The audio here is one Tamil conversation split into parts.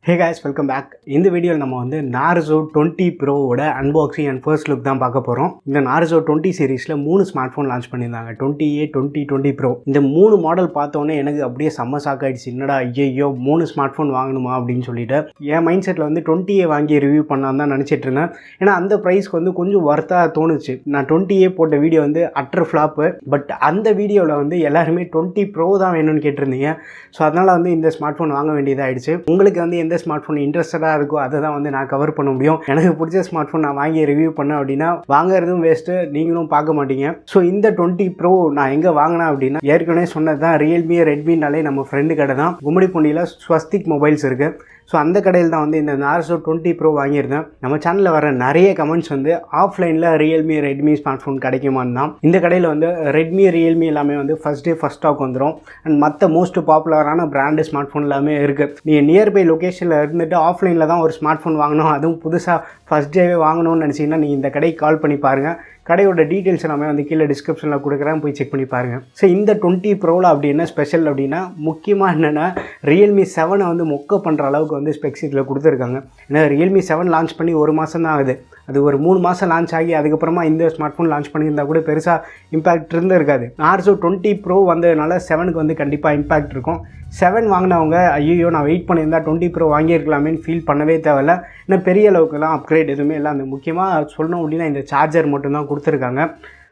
Hey guys, welcome back. இந்த வீடியோவில் நம்ம வந்து Narzo 20 Pro ஓட அன்பாக்சிங் அண்ட் ஃபர்ஸ்ட் லுக் தான் பார்க்க போகிறோம். இந்த Narzo 20 சீரீஸில் 3 ஸ்மார்ட் ஃபோன் லான்ச் பண்ணியிருந்தாங்க. 20A, 20 Pro. இந்த 3 மாடல் பார்த்தோன்னே எனக்கு அப்படியே செம்ம ஷாக் ஆகிடுச்சு. என்னடா ஐயோ 3 ஸ்மார்ட் ஃபோன் வாங்கணுமா அப்படின்னு சொல்லிட்டு என் மைண்ட் செட்டில் வந்து 20A வாங்கி ரிவ்யூ பண்ணலாம் தான் நினச்சிட்டு இருந்தேன். ஏன்னா அந்த ப்ரைஸ்க்கு வந்து கொஞ்சம் ஒர்த்தாக தோணுச்சு. நான் 20A போட்ட வீடியோ வந்து அட்டர் ஃப்ளாப்பு. பட் அந்த வீடியோவில் வந்து எல்லாருமே 20 Pro தான் வேணும்னு கேட்டிருந்தீங்க. ஸோ அதனால் வந்து இந்த ஸ்மார்ட் ஃபோன் வாங்க வேண்டியதாகிடுச்சு. உங்களுக்கு வந்து எந்த ஸ்மார்ட் ஃபோன் இன்ட்ரெஸ்டடாக இருக்கோ அதை தான் வந்து நான் கவர் பண்ண முடியும். எனக்கு பிடிச்ச ஸ்மார்ட் ஃபோன் நான் வாங்கி ரிவ்யூ பண்ணேன் அப்படின்னா வாங்குறதும் வேஸ்ட்டு, நீங்களும் பார்க்க மாட்டீங்க. ஸோ இந்த 20 Pro நான் எங்கே வாங்கினேன் அப்படின்னா ஏற்கனவே சொன்னது தான் Realme ரெட்மினாலே நம்ம ஃப்ரெண்டு கடை தான். கும்மிடிப்பூண்டியில் ஸ்வஸ்திக் மொபைல்ஸ் இருக்குது. ஸோ அந்த கடையில் தான் வந்து இந்த Narzo 20 Pro வாங்கியிருந்தேன். நம்ம சேனலில் வர நிறைய கமெண்ட்ஸ் வந்து ஆஃப்லைனில் Realme ரெட்மி ஸ்மார்ட் ஃபோன் கிடைக்குமான்னு தான். இந்த கடையில் வந்து ரெட்மி Realme எல்லாமே வந்து ஃபஸ்ட் டே ஃபஸ்ட் ஸ்டாக் வந்துடும். அண்ட் மற்ற மோஸ்ட் பாப்புலரான பிராண்டு ஸ்மார்ட் ஃபோன் எல்லாமே இருக்குது. நீங்கள் நியர்பை லொக்கேஷனில் இருந்துட்டு ஆஃப்லைனில் தான் ஒரு ஸ்மார்ட் ஃபோன் வாங்கணும், அதுவும் புதுசாக ஃபஸ்ட் டேவே வாங்கணும்னு நினச்சிங்கன்னா நீங்கள் இந்த கடைக்கு கால் பண்ணி பாருங்கள். கடையோட டீட்டெயில்ஸ் எல்லாமே வந்து கீழே டிஸ்கிரிப்ஷனில் கொடுக்குறேன், போய் செக் பண்ணி பாருங்கள். ஸோ இந்த 20 Proவில் அப்படி என்ன ஸ்பெஷல் அப்படின்னா முக்கியமாக என்னென்னா Realme 7 வந்து மொக்க பண்ணுற அளவுக்கு வந்து ஸ்பெக்ஸ் இதில் கொடுத்துருக்காங்க. ஏன்னா Realme 7 லான்ச் பண்ணி ஒரு மாதம் தான் ஆகுது. அது ஒரு 3 மாதம் லான்ச் ஆகி அதுக்கப்புறமா இந்த ஸ்மார்ட் ஃபோன் லான்ச் பண்ணியிருந்தால் கூட பெருசாக இம்பாக்ட் இருக்காது. Narzo 20 Pro வந்ததுனால 7க்கு வந்து கண்டிப்பாக இம்பாக்ட் இருக்கும். 7 வாங்கினவங்க ஐயோ நான் வெயிட் பண்ணியிருந்தா 20 Pro வாங்கியிருக்கலாமேன்னு ஃபீல் பண்ணவே தேவையில்ல. இன்னும் பெரிய அளவுக்குலாம் அப்கிரேட் எதுவுமே இல்லை. அந்த முக்கியமாக சொல்லணும் அப்படின்னா இந்த சார்ஜர் மட்டும்தான் கொடுத்துருக்காங்க.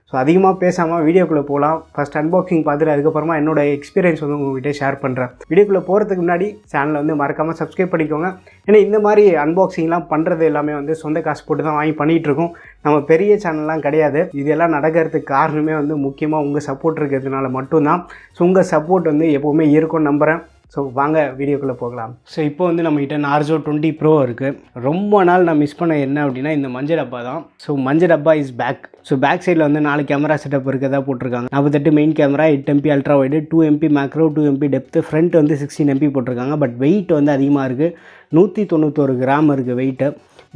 ஸோ அதிகமாக பேசாமல் வீடியோக்குள்ளே போகலாம். ஃபஸ்ட் அன்பாக்சிங் பார்த்துட்டு அதுக்கப்புறமா என்னோடய எக்ஸ்பீரியன்ஸ் வந்து உங்கள்கிட்ட ஷேர் பண்ணுறேன். வீடியோக்குள்ளே போகிறதுக்கு முன்னாடி சேனலை வந்து மறக்காமல் சப்ஸ்கிரைப் பண்ணிக்கோங்க. ஏன்னா இந்த மாதிரி அன்பாக்சிங்லாம் பண்ணுறது எல்லாமே வந்து சொந்த காசு போட்டு தான் வாங்கி பண்ணிகிட்ருக்கோம். நம்ம பெரிய சேனல்லாம் கிடையாது. இதெல்லாம் நடக்கிறதுக்கு காரணமே வந்து முக்கியமாக உங்கள் சப்போர்ட் இருக்கிறதுனால மட்டும்தான். ஸோ உங்கள் சப்போர்ட் வந்து எப்போவுமே இருக்கும்னு நம்புகிறேன். ஸோ வாங்க வீடியோக்குள்ளே போகலாம். ஸோ இப்போ வந்து நம்மகிட்ட Narzo 20 Pro இருக்குது. ரொம்ப நாள் நான் மிஸ் பண்ண என்ன அப்படின்னா இந்த மஞ்சள் டப்பா தான். ஸோ மஞ்சள் டப்பா இஸ் பேக். ஸோ பேக் சைடில் வந்து 4 கேமரா செட்டப் இருக்கதா போட்டிருக்காங்க. 48 main camera, 8 MP ultra wide, 2 MP macro, 2 MP depth, front வந்து 16 MP போட்டிருக்காங்க. பட் வெயிட் வந்து அதிகமாக இருக்குது. 191 கிராம் இருக்குது வெயிட்டு.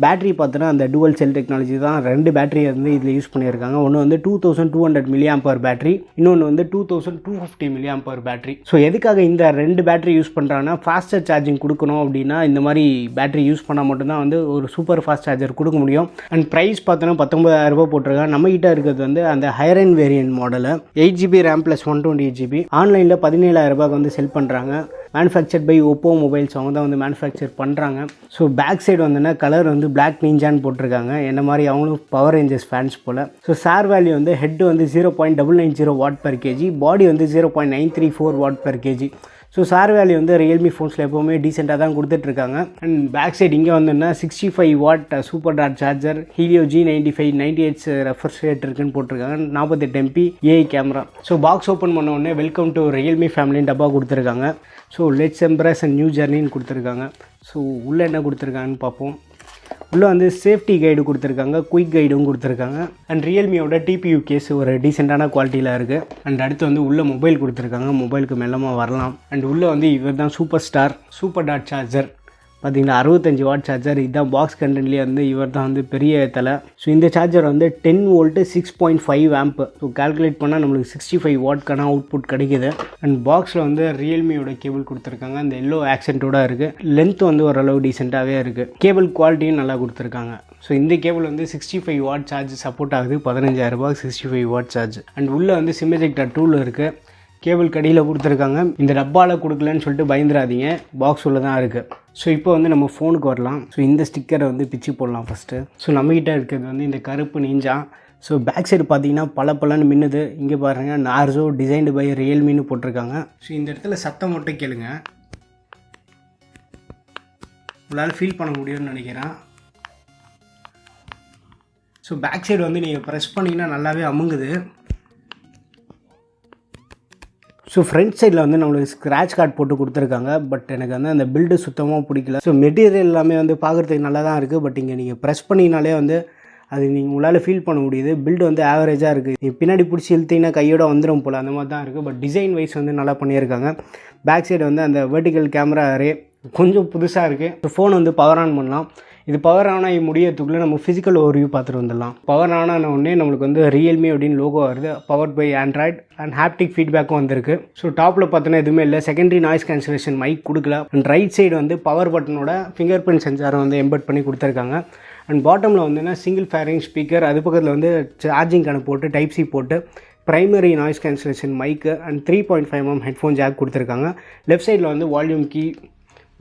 பேட்டரி பார்த்தோன்னா அந்த டூவல் செல் டெக்னாலஜி தான். 2 பேட்டரி வந்து இதில் யூஸ் பண்ணியிருக்காங்க. ஒன்று வந்து 2200 mAh பேட்டரி, இன்னொன்று வந்து 2250 mAh பேட்டரி. ஸோ எதுக்காக இந்த 2 பேட்டரி யூஸ் பண்ணுறாங்கன்னா ஃபாஸ்டர் சார்ஜிங் கொடுக்கணும் அப்படின்னா இந்த மாதிரி பேட்டரி யூஸ் பண்ணால் மட்டும்தான் வந்து ஒரு சூப்பர் ஃபாஸ்ட் சார்ஜர் கொடுக்க முடியும். அண்ட் ப்ரைஸ் பார்த்தோன்னா 19,000 போட்டிருக்காங்க. நம்மகிட்ட இருக்கிறது வந்து அந்த higher and variant model 8GB RAM + 128GB. ஆன்லைனில் 17,000 வந்து செல் பண்ணுறாங்க. மேனுஃபேக்சர்ட் பை Oppo மொபைல்ஸ், அவங்க தான் வந்து மேனுஃபேக்சர் பண்ணுறாங்க. ஸோ பேக் சைடு வந்துன்னா கலர் வந்து பிளாக் நிஞ்சான்னு போட்டிருக்காங்க. என்ன மாதிரி அவங்களும் பவர் ரேஞ்சர்ஸ் ஃபேன்ஸ் போல். ஸோ சார் வேல்யூ வந்து ஹெட் வந்து 0.990 Watt/kg, பாடி வந்து 0.934 Watt/kg. ஸோ சார் வேல்யூ வந்து Realme ஃபோன்ஸில் எப்போவுமே டீசெண்டாக தான் கொடுத்துட்ருக்காங்க. அண்ட் பேக் சைடு இங்கே வந்துன்னா 65 வாட் சூப்பர் டாட் charger, Helio G95 98 refresh rate இருக்குன்னு போட்டிருக்காங்க. 48 MP AI camera. So box open பண்ண உடனே வெல்கம் டு Realme ஃபேமிலின்னு டப்பா கொடுத்துருக்காங்க. So let's embrace and new ஜர்னின்னு கொடுத்துருக்காங்க. ஸோ உள்ளே என்ன கொடுத்துருக்காங்கன்னு பார்ப்போம். உள்ளே வந்து சேஃப்டி கைடு கொடுத்துருக்காங்க, குயிக் கைடும் கொடுத்துருக்காங்க. அண்ட் ரியல்மியோட TPU கேஸ் ஒரு டீசெண்டான குவாலிட்டியில் இருக்குது. அண்ட் அடுத்து வந்து உள்ளே மொபைல் கொடுத்துருக்காங்க. மொபைலுக்கு மெல்லமாக வரலாம். அண்ட் உள்ளே வந்து இவர் தான் சூப்பர் டாட் சார்ஜர் பார்த்தீங்கன்னா 65 வாட் சார்ஜர். இதுதான் பாக்ஸ் கண்டென்ட்லேயே வந்து இவர் தான் வந்து பெரிய தலை. ஸோ இந்த சார்ஜர் வந்து 10 வோல்ட்டு 6.5 ஆம்ப். ஸோ கால்குலேட் பண்ணால் நம்மளுக்கு 65 வாட்க்கான அவுட்புட் கிடைக்குது. அண்ட் பாக்ஸில் வந்து ரியல்மியோட கேபிள் கொடுத்துருக்காங்க. அந்த எல்லோ ஆக்சென்ட்டோட இருக்குது. லென்த் வந்து ஓரளவு டீசெண்டாகவே இருக்குது. கேபிள் குவாலிட்டியும் நல்லா கொடுத்துருக்காங்க. ஸோ இந்த கேபிள் வந்து 65 வாட் சார்ஜ் சப்போர்ட் ஆகுது. 15,000 65 வாட் சார்ஜ். அண்ட் உள்ளே வந்து சிம் எஜெக்டர் டூல் இருக்குது. கேபிள் கடியில் கொடுத்துருக்காங்க. இந்த டப்பாவில் கொடுக்கலன்னு சொல்லிட்டு பயந்துடாதீங்க, பாக்ஸ் உள்ள தான் இருக்குது. ஸோ இப்போ வந்து நம்ம ஃபோனுக்கு வரலாம். ஸோ இந்த ஸ்டிக்கரை வந்து பிச்சு போடலாம் ஃபஸ்ட்டு. ஸோ நம்மகிட்ட இருக்கிறது வந்து இந்த கருப்பு நீஞ்சா. ஸோ பேக் சைடு பார்த்தீங்கன்னா பலன்னு மின்னுது. இங்கே பாருங்கள் Narzo டிசைன்டு பை Realmeன்னு போட்டிருக்காங்க. ஸோ இந்த இடத்துல சத்தம் மட்டும் கேளுங்க, உங்களால் ஃபீல் பண்ண முடியும்னு நினைக்கிறேன். ஸோ பேக் சைடு வந்து நீங்கள் ப்ரெஸ் பண்ணிங்கன்னா நல்லாவே அமுங்குது. ஸோ ஃப்ரண்ட் சைடில் வந்து நம்மளுக்கு ஸ்க்ராட்ச் கார்டு போட்டு கொடுத்துருக்காங்க. பட் எனக்கு வந்து அந்த பில்டு சுத்தமாக பிடிக்கல. ஸோ மெட்டீரியல் எல்லாமே வந்து பார்க்குறதுக்கு நல்லா தான் இருக்குது. பட் இங்கே நீங்கள் ப்ரெஸ் பண்ணினாலே வந்து அது நீங்கள் உங்களால் ஃபீல் பண்ண முடியுது. பில்டு வந்து ஆவரேஜாக இருக்குது. நீங்கள் பின்னாடி பிடிச்சி இழுத்தீங்கன்னா கையோட வந்துடும் போல், அந்த மாதிரி தான் இருக்குது. பட் டிசைன் வைஸ் வந்து நல்லா பண்ணியிருக்காங்க. பேக் சைடு வந்து அந்த வெர்டிக்கல் கேமரா அரே கொஞ்சம் புதுசாக இருக்குது. ஸோ ஃபோன் வந்து பவர் ஆன் பண்ணலாம். இது பவர் ஆன் ஆகி முடியறதுக்குள்ளே நம்ம ஃபிசிக்கல் ஓவர்வியூ பார்த்துட்டு வந்துடலாம். பவர் ஆன் ஆன உடனே நம்மளுக்கு வந்து ரியல்மி அப்படின்னு லோகோ வருது, powered by Android and haptic ஃபீட்பேக்கும் வந்திருக்கு. ஸோ டாப்பில் பார்த்தோன்னா எதுவுமே இல்லை, செகண்டரி நாய்ஸ் கேன்சலேஷன் மைக் கொடுக்கல. அண்ட் ரைட் சைடு வந்து பவர் பட்டனோட ஃபிங்கர் பிரிண்ட் சென்சாரை வந்து எம்பெட் பண்ணி கொடுத்துருக்காங்க. அண்ட் பாட்டமில் வந்துன்னா சிங்கிள் ஃபேரிங் ஸ்பீக்கர், அது பக்கத்தில் வந்து சார்ஜிங்கான போட்டு டைப் சி போட்டு பிரைமரி நாய்ஸ் கேன்சலேஷன் மைக்கு அண்ட் 3.5mm ஹெட்ஃபோன் ஜாக் கொடுத்துருக்காங்க. லெஃப்ட் சைடில் வந்து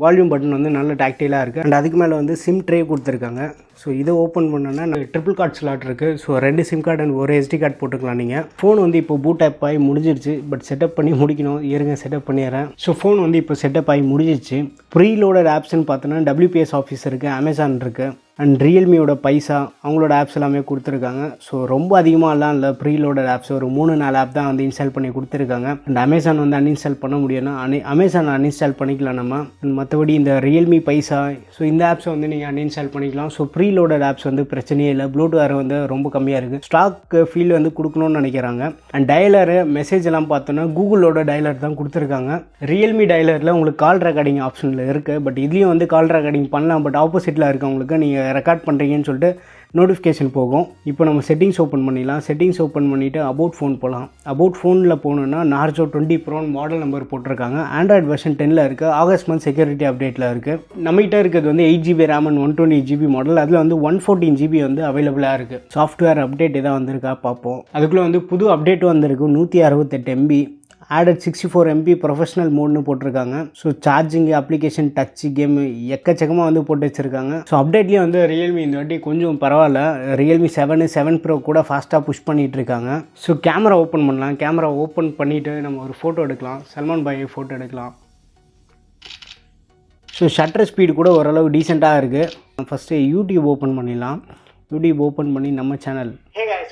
வால்யூம் பட்டன் வந்து நல்ல டாக்டைலாக இருக்குது. அண்ட் அதுக்கு மேலே வந்து சிம் ட்ரே கொடுத்துருக்காங்க. ஸோ இதை ஓப்பன் பண்ணோன்னா ட்ரிபிள் கார்ட் ஸ்லாட் இருக்குது. ஸோ 2 சிம் கார்டு அண்ட் ஒரு SD கார்டு போட்டுக்கலாம் நீங்கள். ஃபோன் வந்து இப்போ பூட் அப் ஆகி முடிஞ்சிருச்சு, பட் செட்டப் பண்ணி முடிக்கணும். இருங்க செட்டப் பண்ணிடுறேன். ஸோ ஃபோன் வந்து இப்போ செட்டப் ஆகி முடிஞ்சிருச்சு. ப்ரீலோடட் ஆப்ஸ்ன்னு பார்த்தோன்னா WPS ஆஃபீஸ் இருக்குது, அமேசான் இருக்குது அண்ட் ரியல்மியோட பைசா அவங்களோட ஆப்ஸ் எல்லாமே கொடுத்துருக்காங்க. ஸோ ரொம்ப அதிகமாகலாம் இல்லை, ப்ரீலோடட் ஆப்ஸ் ஒரு 3-4 ஆப் தான் வந்து இன்ஸ்டால் பண்ணி கொடுத்துருக்காங்க. அண்ட் அமேசான் வந்து அன்இன்ஸ்டால் பண்ண முடியும்னா அமேசான் அன்இன்ஸ்டால் பண்ணிக்கலாம் நம்ம. அண்ட் மற்றபடி இந்த ரியல்மி பைசா ஸோ இந்த ஆப்ஸை வந்து நீங்கள் அன்இன்ஸ்டால் பண்ணிக்கலாம். ஸோ ப்ரீலோடட் ஆப்ஸ் வந்து பிரச்சனையே இல்லை. ப்ளூடூத் வந்து ரொம்ப கம்மியாக இருக்குது. ஸ்டாக் ஃபீல் வந்து கொடுக்கணும்னு நினைக்கிறாங்க. அண்ட் டயலரு மெசேஜ் எல்லாம் பார்த்தோன்னா கூகுளோட டயலர் தான் கொடுத்துருக்காங்க. ரியல்மி டயலரில் உங்களுக்கு கால் ரெக்கார்டிங் ஆப்ஷனில் இருக்குது, பட் இதுலேயும் வந்து கால் ரெக்கார்டிங் பண்ணலாம். பட் ஆப்போசிட்டில் இருக்கவங்களுக்கு நீங்கள் ரெக்கார்ட் பண்ணுறீங்கன்னு சொல்லிட்டு நோட்டிஃபிகேஷன் போகும். இப்போ நம்ம செட்டிங்ஸ் ஓப்பன் பண்ணிடலாம். செட்டிங்ஸ் ஓப்பன் பண்ணிவிட்டு அபவுட் ஃபோன் போகலாம். அபவுட் ஃபோனில் போகணுன்னா நார்ஜோ 20 ப்ரோ மாடல் நம்பர் போட்டிருக்காங்க. ஆண்ட்ராய்டு வெர்ஷன் 10ல் இருக்குது. ஆகஸ்ட் மந்த் செக்யூரிட்டி அப்டேட்டில் இருக்குது. நம்மகிட்ட இருக்கிறது வந்து 8GB RAM and 128GB model. அதில் வந்து 114GB வந்து அவைலபிளாக இருக்குது. சாஃப்ட்வேர் அப்டேட் எதாவது வந்திருக்கா பார்ப்போம். அதுக்குள்ளே வந்து புது அப்டேட்டும் வந்திருக்கு. 168MB ஆடட் 64MP ப்ரொஃபஷனல் மோட்னு போட்டிருக்காங்க. So charging, application, touch, game எக்கச்சக்கமாக வந்து போட்டு வச்சுருக்காங்க. ஸோ அப்டேட்லேயே வந்து ரியல்மி இந்த வாட்டி கொஞ்சம் பரவாயில்ல. ரியல்மி 7 ப்ரோ கூட ஃபாஸ்ட்டாக புஷ் பண்ணிகிட்டு இருக்காங்க. ஸோ கேமரா ஓப்பன் பண்ணலாம். கேமரா ஓப்பன் பண்ணிவிட்டு நம்ம ஒரு ஃபோட்டோ எடுக்கலாம். சல்மான் பாய் ஃபோட்டோ எடுக்கலாம். ஸோ ஷட்டர் ஸ்பீடு கூட ஓரளவு டீசெண்டாக இருக்குது. ஃபஸ்ட்டு யூடியூப் ஓப்பன் பண்ணிடலாம். யூடியூப் ஓப்பன் பண்ணி நம்ம சேனல்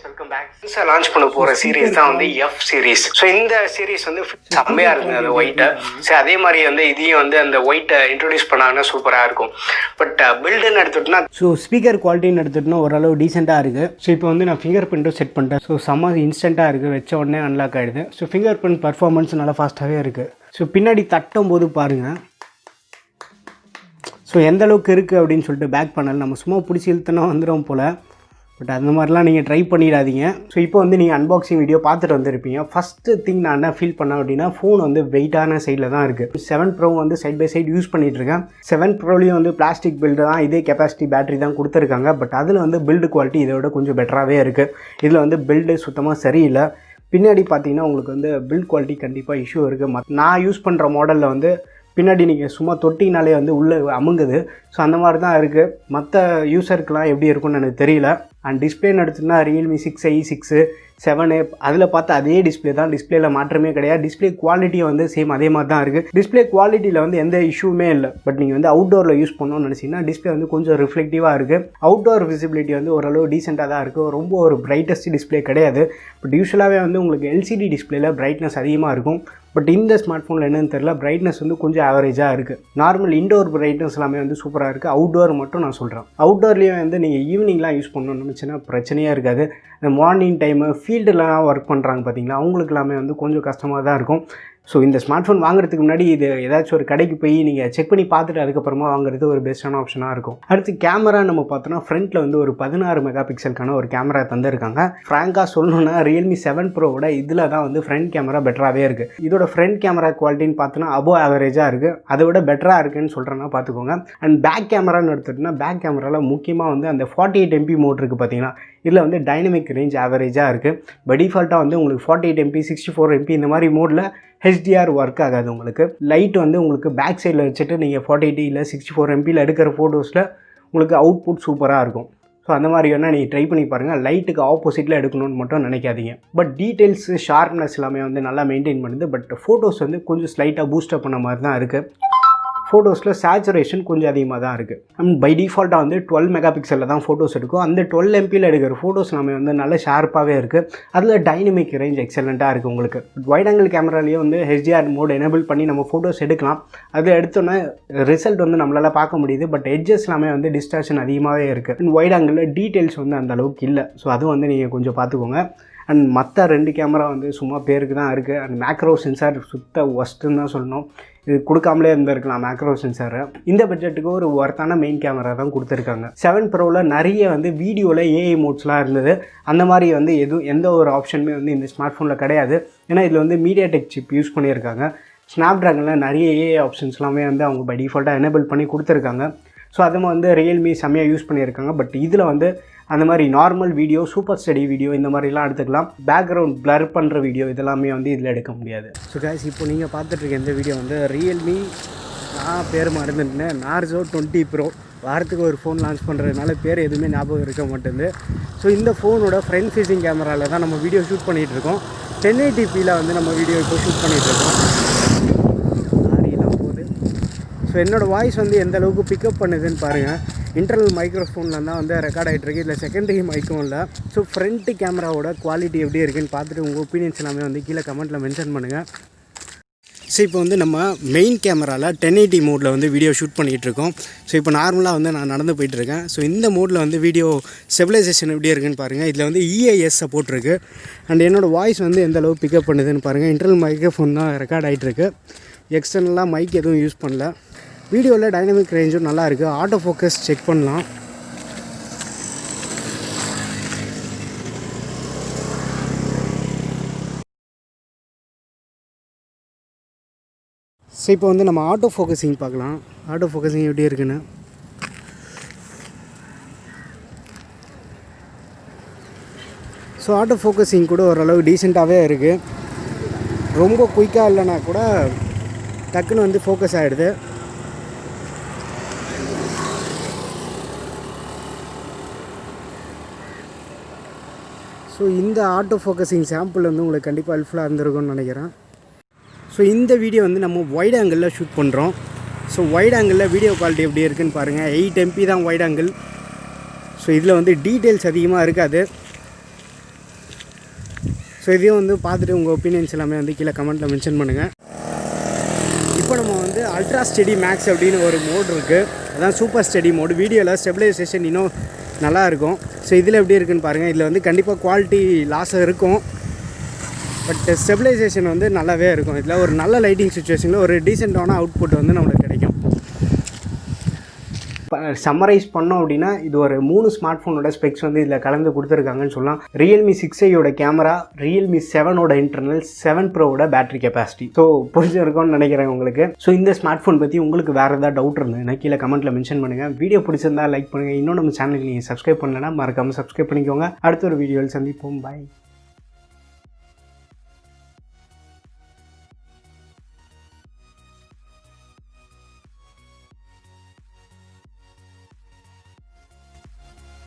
வெல்கம் பேக். லான்ச் பண்ண போகிற சீரீஸ் தான் வந்து F சீரீஸ். ஸோ இந்த சீரீஸ் வந்து செம்மையாக இருக்குது அந்த ஒயிட்டை. ஸோ அதே மாதிரி வந்து இதையும் வந்து அந்த ஒயிட்டை இன்ட்ரடியூஸ் பண்ணாங்கன்னா சூப்பராக இருக்கும். பட் பில்டுன்னு எடுத்துட்டோம்னா ஸோ ஸ்பீக்கர் குவாலிட்டின்னு எடுத்துட்டோம்னா ஓரளவு டீசெண்டாக இருக்குது. ஸோ இப்போ வந்து நான் ஃபிங்கர் பிரிண்ட்டும் செட் பண்ணிட்டேன். ஸோ செம்ம இன்ஸ்டண்ட்டாக இருக்குது, வச்ச உடனே அன்லாக் ஆகிடுது. ஸோ ஃபிங்கர் பிரிண்ட் பர்ஃபார்மன்ஸ் நல்லா ஃபாஸ்ட்டாகவே இருக்குது. ஸோ பின்னாடி தட்டும் போது பாருங்கள் ஸோ எந்த அளவுக்கு இருக்குது அப்படின்னு சொல்லிட்டு பேக் பண்ணல நம்ம சும்மா பிடிச்சி இழுத்தனா வந்துடும் போல். பட் அந்த மாதிரிலாம் நீங்கள் ட்ரை பண்ணிடாதீங்க. ஸோ இப்போ வந்து நீங்கள் அன்பாக்சிங் வீடியோ பார்த்துட்டு வந்திருப்பீங்க. ஃபஸ்ட்டு திங் நான் என்ன ஃபீல் பண்ணேன் அப்படின்னா, ஃபோன் வந்து வெயிட்டான சைடில் தான் இருக்குது. 7 ப்ரோ வந்து சைட் பை சைடு யூஸ் பண்ணிகிட்ருக்கேன். 7 ப்ரோலையும் வந்து பிளாஸ்டிக் பில்டு தான், இதே கெப்பாசிட்டி பேட்டரி தான் கொடுத்துருக்காங்க. பட் அதில் வந்து பில்டு குவாலிட்டி இதை விட கொஞ்சம் பெட்டராகவே இருக்குது. இதில் வந்து பில்டு சுத்தமாக சரியில்லை. பின்னாடி பார்த்தீங்கன்னா உங்களுக்கு வந்து பில்ட் குவாலிட்டி கண்டிப்பாக இஷ்யூ இருக்குது. நான் யூஸ் பண்ணுற மாடலில் வந்து பின்னாடி நீங்கள் சும்மா தொட்டினாலே வந்து உள்ளே அமுங்குது. ஸோ அந்த மாதிரி தான் இருக்குது. மற்ற யூஸருக்கெலாம் எப்படி இருக்கும்னு எனக்கு தெரியல. அண்ட் டிஸ்பிளேன்னு எடுத்துன்னா ரியல்மி 6i 6 7 அதில் பார்த்தா அதே டிஸ்பிளே தான். டிஸ்பிளேல மாற்றமே கிடையாது. டிஸ்பிளே குவாலிட்டியும் வந்து சேம் அதே மாதிரி தான் இருக்குது. டிஸ்பிளே குவாலிட்டியில் வந்து எந்த இஷ்யூமே இல்லை. பட் நீங்கள் வந்து அவுட்டோரில் யூஸ் பண்ணணும்னு நினச்சிங்கன்னா டிஸ்பிளே வந்து கொஞ்சம் ரிஃப்ளெக்டிவாக இருக்குது. அவுட்டோர் விசிபிலிட்டி வந்து ஓரளவு டீசெண்டாக தான் இருக்குது. ரொம்ப ஒரு பிரைட்டஸ்ட் டிஸ்பிளே கிடையாது. பட் யூஸ்வலாகவே வந்து உங்களுக்கு LCD டிஸ்பிளேல பிரைட்னஸ் அதிகமாக இருக்கும். பட் இந்த ஸ்மார்ட் ஃபோனில் என்னென்னு தெரியல, பிரைட்னஸ் வந்து கொஞ்சம் ஆவரேஜாக இருக்குது. நார்மல் இன்டோர் பிரைட்னஸ் எல்லாமே வந்து சூப்பராக இருக்குது. அவுட்டோர் மட்டும் நான் சொல்கிறேன். அவுட்டோர்லேயும் வந்து நீங்கள் ஈவினிங்லாம் யூஸ் பண்ணணும்னு நினச்சின்னா பிரச்சனையாக இருக்காது. இந்த மார்னிங் டைமு ஃபீல்டுலாம் ஒர்க் பண்ணுறாங்க பார்த்தீங்களா, அவங்களுக்கு எல்லாமே வந்து கொஞ்சம் கஷ்டமாக தான் இருக்கும். ஸோ இந்த ஸ்மார்ட் ஃபோன் வாங்குறதுக்கு முன்னாடி இது ஏதாச்சும் ஒரு கடைக்கு போய் நீங்கள் செக் பண்ணி பார்த்துட்டு அதுக்கப்புறமா வாங்குறது ஒரு பெஸ்ட்டான ஆப்ஷனாக இருக்கும். அடுத்து கேமரா நம்ம பார்த்தோன்னா ஃப்ரண்ட்டில் வந்து ஒரு 16 மெகா பிக்சலுக்கான ஒரு கேமரா தந்திருக்காங்க. ஃப்ராங்காக சொல்லணுன்னா ரியல்மி 7 ப்ரோவோட இதில் தான் வந்து ஃப்ரண்ட் கேமரா பெட்டராகவே இருக்குது. இதோட ஃப்ரண்ட் கேமரா குவாலிட்டின்னு பார்த்தோன்னா அபோவ் ஆவரேஜாக இருக்குது. அதை விட பெட்டராக இருக்குன்னு சொல்கிறேன்னா பார்த்துக்கோங்க. அண்ட் பேக் கேமரான்னு எடுத்துகிட்டோன்னா பேக் கேமராவில் முக்கியமாக வந்து அந்த 48MP மோட் இருக்குது பார்த்தீங்கன்னா, இதில் வந்து டைனமிக் ரேஞ்ச் ஆவரேஜாக இருக்குது. பை டிஃபால்ட்டாக வந்து உங்களுக்கு 48MP 64MP இந்த மாதிரி மோடில் HDR ஒர்க் ஆகாது. உங்களுக்கு லைட் வந்து உங்களுக்கு பேக் சைடில் வச்சுட்டு நீங்கள் 48 இல்லை 64MPயில் எடுக்கிற ஃபோட்டோஸில் உங்களுக்கு அவுட்புட் சூப்பராக இருக்கும். ஸோ அந்த மாதிரி வேணால் நீங்கள் ட்ரை பண்ணி பாருங்கள். லைட்டுக்கு ஆப்போசிட்டில் எடுக்கணும்னு மட்டும் நினைக்காதீங்க. பட் டீட்டெயில்ஸு ஷார்ப்னஸ் எல்லாமே வந்து நல்லா மெயின்டைன் பண்ணுது. பட் ஃபோட்டோஸ் வந்து கொஞ்சம் ஸ்லைட்டாக பூஸ்டப் பண்ண மாதிரி தான் இருக்குது. ஃபோட்டோஸில் சேச்சுரேஷன் கொஞ்சம் அதிகமாக தான் இருக்குது. அண்ட் பை டிஃபால்ட்டாக வந்து 12 மெகா பிக்சலில் தான் ஃபோட்டோஸ் எடுக்கும். அந்த 12MP எடுக்கிற ஃபோட்டோஸ் நம்ம வந்து நல்ல ஷார்ப்பாகவே இருக்குது. அதில் டைனமிக் ரேஞ்ச் எக்ஸலண்ட்டாக இருக்குது உங்களுக்கு. வைட் ஆங்கிள் கேமராலேயே வந்து HDR மோட் எனேபிள் பண்ணி நம்ம ஃபோட்டோஸ் எடுக்கலாம். அதில் எடுத்தோன்னே ரிசல்ட் வந்து நம்மளால் பார்க்க முடியுது. பட் எட்ஜஸ் எல்லாமே வந்து டிஸ்டார்ஷன் அதிகமாகவே இருக்குது. அண்ட் வைட் ஆங்கிளில் டீட்டெயில்ஸ் வந்து அந்த அளவுக்கு இல்லை. ஸோ அதுவும் வந்து நீங்கள் கொஞ்சம் பார்த்துக்கோங்க. அண்ட் மற்ற 2 கேமரா வந்து சும்மா பேருக்கு தான் இருக்குது. அண்ட் மேக்ரோ சென்சார் சுத்த ஒஸ்ட்டுன்னு தான் சொல்லணும். இது கொடுக்காமலே இருந்திருக்கலாம் மேக்ரோ சென்சார். இந்த பட்ஜெட்டுக்கு ஒரு ஒர்த்தான மெயின் கேமரா தான் கொடுத்துருக்காங்க. 7 ப்ரோவில் நிறைய வந்து வீடியோவில் ஏஐ மோட்ஸ்லாம் இருந்தது. அந்த மாதிரி வந்து எந்த ஒரு ஆப்ஷனுமே வந்து இந்த ஸ்மார்ட் ஃபோனில் கிடையாது. ஏன்னா இதில் வந்து MediaTek சிப் யூஸ் பண்ணியிருக்காங்க. ஸ்னாப்ட்ராகனில் நிறைய ஏஐ ஆப்ஷன்ஸ் எல்லாமே வந்து அவங்க பை டிஃபால்ட்டாக எனேபிள் பண்ணி கொடுத்துருக்காங்க. ஸோ அதை வந்து ரியல்மி செம்மையாக யூஸ் பண்ணியிருக்காங்க. பட் இதில் வந்து அந்த மாதிரி normal video, super study video இந்த மாதிரிலாம் எடுத்துக்கலாம். பேக்ரவுண்ட் பிளர் பண்ணுற வீடியோ இதெல்லாமே வந்து இதில் எடுக்க முடியாது. ஸோ கைஸ், இப்போ நீங்கள் பார்த்துட்ருக்க இந்த வீடியோ வந்து ரியல்மி, நான் பேர் மறந்துட்டேன், நார்சோ 20 ப்ரோ. வாரத்துக்கு ஒரு ஃபோன் லான்ச் பண்ணுறதுனால பேர் எதுவுமே ஞாபகம் இருக்க மாட்டேங்குது. ஸோ இந்த ஃபோனோட ஃப்ரண்ட் ஃபேஸிங் கேமராவில் தான் நம்ம வீடியோ ஷூட் பண்ணிகிட்ருக்கோம். 1080pயில் வந்து நம்ம வீடியோ இப்போ ஷூட் பண்ணிகிட்ருக்கோம். லாரியெல்லாம் போகுது. ஸோ என்னோடய வாய்ஸ் வந்து எந்த அளவுக்கு பிக்கப் பண்ணுதுன்னு பாருங்கள். இன்டர்னல் மைக்ரோஃபோனில் தான் வந்து ரெக்கார்ட் ஆகிட்டுருக்கு. இதில் செகண்டரி மைக்கும் இல்லை. ஸோ ஃப்ரண்ட்டு கேமராவோட குவாலிட்டி எப்படி இருக்குன்னு பார்த்துட்டு உங்கள் ஒப்பீனியன்ஸ் எல்லாமே வந்து கீழே கமெண்ட்டில் மென்ஷன் பண்ணுங்கள். ஸோ இப்போ வந்து நம்ம மெயின் கேமராவில் 1080 மோடில் வந்து வீடியோ ஷூட் பண்ணிகிட்ருக்கோம். ஸோ இப்போ நார்மலாக வந்து நான் நடந்து போயிட்டுருக்கேன். ஸோ இந்த மோடில் வந்து வீடியோ ஸ்டெபிலைசேஷன் எப்படி இருக்குன்னு பாருங்கள். இதில் வந்து EIS சப்போர்ட் இருக்குது. அண்ட் என்னோடய வாய்ஸ் வந்து எந்த அளவு பிக்கப் பண்ணுதுன்னு பாருங்கள். இன்டர்னல் மைக்ரோஃபோன் தான் ரெக்கார்ட் ஆகிட்டுருக்கு. எக்ஸ்டர்னலாக மைக் எதுவும் யூஸ் பண்ணல. வீடியோவில் டைனமிக் ரேஞ்சும் நல்லா இருக்குது. ஆட்டோ ஃபோக்கஸ் செக் பண்ணலாம். ஸோ இப்போ வந்து நம்ம ஆட்டோ ஃபோக்கஸிங் பார்க்கலாம். ஆட்டோ ஃபோக்கஸிங் எப்படி இருக்குன்னு. ஸோ ஆட்டோ ஃபோக்கஸிங் கூட ஓரளவு டீசெண்டாகவே இருக்குது. ரொம்ப குயிக்காக இல்லைனா கூட டக்குன்னு வந்து ஃபோக்கஸ் ஆகிடுது. ஸோ இந்த ஆட்டோ ஃபோக்கஸிங் சாம்பிள் வந்து உங்களுக்கு கண்டிப்பாக ஹெல்ப்ஃபுல்லாக இருந்திருக்கும்னு நினைக்கிறேன். ஸோ இந்த வீடியோ வந்து நம்ம வைட் ஆங்கிளில் ஷூட் பண்ணுறோம். ஸோ வைட் ஆங்கிளில் வீடியோ குவாலிட்டி எப்படி இருக்குன்னு பாருங்கள். 8 MP தான் வைட் ஆங்கிள். ஸோ இதில் வந்து டீட்டெயில்ஸ் அதிகமாக இருக்காது. ஸோ இதையும் வந்து பார்த்துட்டு உங்கள் ஒப்பீனியன்ஸ் எல்லாமே வந்து கீழே கமெண்ட்டில் மென்ஷன் பண்ணுங்கள். இப்போ நம்ம வந்து அல்ட்ரா ஸ்டெடி மேக்ஸ் அப்படின்னு ஒரு மோட் இருக்குது. அதான் சூப்பர் ஸ்டெடி மோடு. வீடியோவில் ஸ்டெபிலைசேஷன் இன்னும் நல்லாயிருக்கும். ஸோ இதில் எப்படி இருக்குன்னு பாருங்கள். இதில் வந்து கண்டிப்பாக குவாலிட்டி லாஸ் இருக்கும். பட் ஸ்டெபிலைசேஷன் வந்து நல்லாவே இருக்கும். இதில் ஒரு நல்ல லைட்டிங் சுச்சுவேஷனில் ஒரு டீசெண்டான அவுட்புட் வந்து நம்மளுக்கு கிடைக்கும். சம்மரைஸ் பண்ணோம் அப்படின்னா இது ஒரு 3 ஸ்மார்ட் ஃபோனோட ஸ்பெக்ஸ் வந்து இதில் கலந்து கொடுத்துருக்காங்கன்னு சொல்லலாம். Realme 6i camera, Realme 7 internal, 7 ப்ரோவோட பேட்டரி கெப்பாசிட்டி. ஸோ புரிஞ்சிருக்கும்னு நினைக்கிறேன் உங்களுக்கு. ஸோ இந்த ஸ்மார்ட் ஃபோன் பற்றி உங்களுக்கு வேறு ஏதாவது டவுட் இருந்ததுன்னா கீழே கமெண்ட்டில் மென்ஷன் பண்ணுங்கள். வீடியோ பிடிச்சிருந்தா லைக் பண்ணுங்கள். இன்னும் நம்ம சேனலுக்கு நீங்கள் சப்ஸ்கிரைப் பண்ணலைன்னா மறக்காமல் சப்ஸ்கிரைப் பண்ணிக்கோங்க. அடுத்த ஒரு வீடியோவில் சந்திப்போம். பாய்.